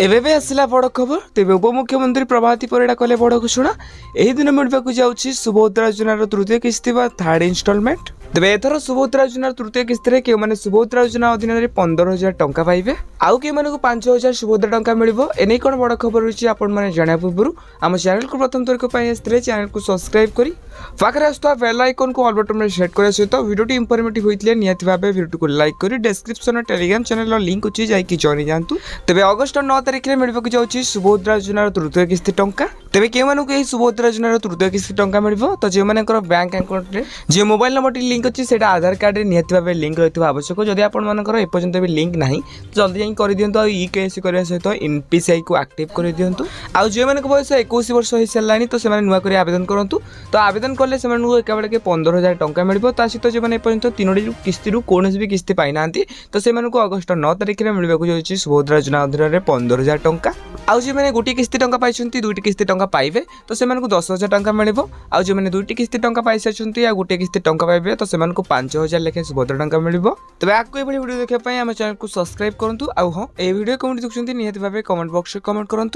एबे आसला बड़ खबर तेज उपमुख्यमंत्री प्रभाती परिड़ा कले बड़ घोषणा यही दिन मिलवाक जाऊँगी सुभद्रा योजनार तृतीय किस्ती थर्ड इन्स्टलमेंट। तेज एथर सुभद्रा योजनार तृतीय किस्ती के मैंने सुभद्रा योजना अधीन 15,000 टंका पाइबे आउ के 5,000 सुभद्रा टंका मिलिबो। एने कौन बड़ खबर रही आपन मैंने जाना पूर्व आम चैनल को प्रथम थरक आसते चैनल को सब्सक्राइब करी पाखे आसुवा बेल आइकन को ऑल बटन में सेट करने सहित वीडियो इनफॉर्मेटिव होता निहाती भाव वीडियो को लाइक करी डिस्क्रिप्शन टेलीग्राम चैनल लिंक अच्छी जाकि जॉइन जातु। तेज अगस्ट 9 तारिख में मिलवाक जाऊँगी सुभद्रा योजनार तृतीय किस्ती टंका। तेज के सुभद्रा योजनार तृतीय किस्ती टंका मिल तो जो बैंक अकाउंट में जो मोबाइल नंबर लिंक अच्छी से आधार कार्ड निहाती भाव लिंक रही आवश्यक जदि आपर एपर्यंत भी लिंक ना जल्दी जाकर कर दिंतु ईकेसी करने सहित एनपीसीआई को एक्टिव कर दिंतु। आउ जो बयस 21 वर्ष हो सारे तो से नुआ कर आवेदन करूँ तो आवेदन कले एका बेले 15,000 टंका मिल सहित जो एपर्यंत 3टी किस्ती कौन भी किस्ती पाई ना तो से अगस्ट 9 तारिख में मिलवाक जाऊँगी सुभद्रा योजना अधीन 15,000 टंका। आउ जो मैंने गोटे किस्ती टंका पाई दुईटी किस्ती टंका पाइबे तो से 10,000 टंका मिल आउ जो मैंने दुईटी किस्ती टंका पाई सारी आ गोटे किस्ती टंका पाइबे तो से 5,000 लेखे सुभद्रा टंका मिल। तेज आपको ये वीडियो देखा आम चैनल को सब्सक्राइब करूँ। आउ हाँ ये वीडियो कमेंट देखते निहाती भाव कमेंट बॉक्स में कमेंट करूँ।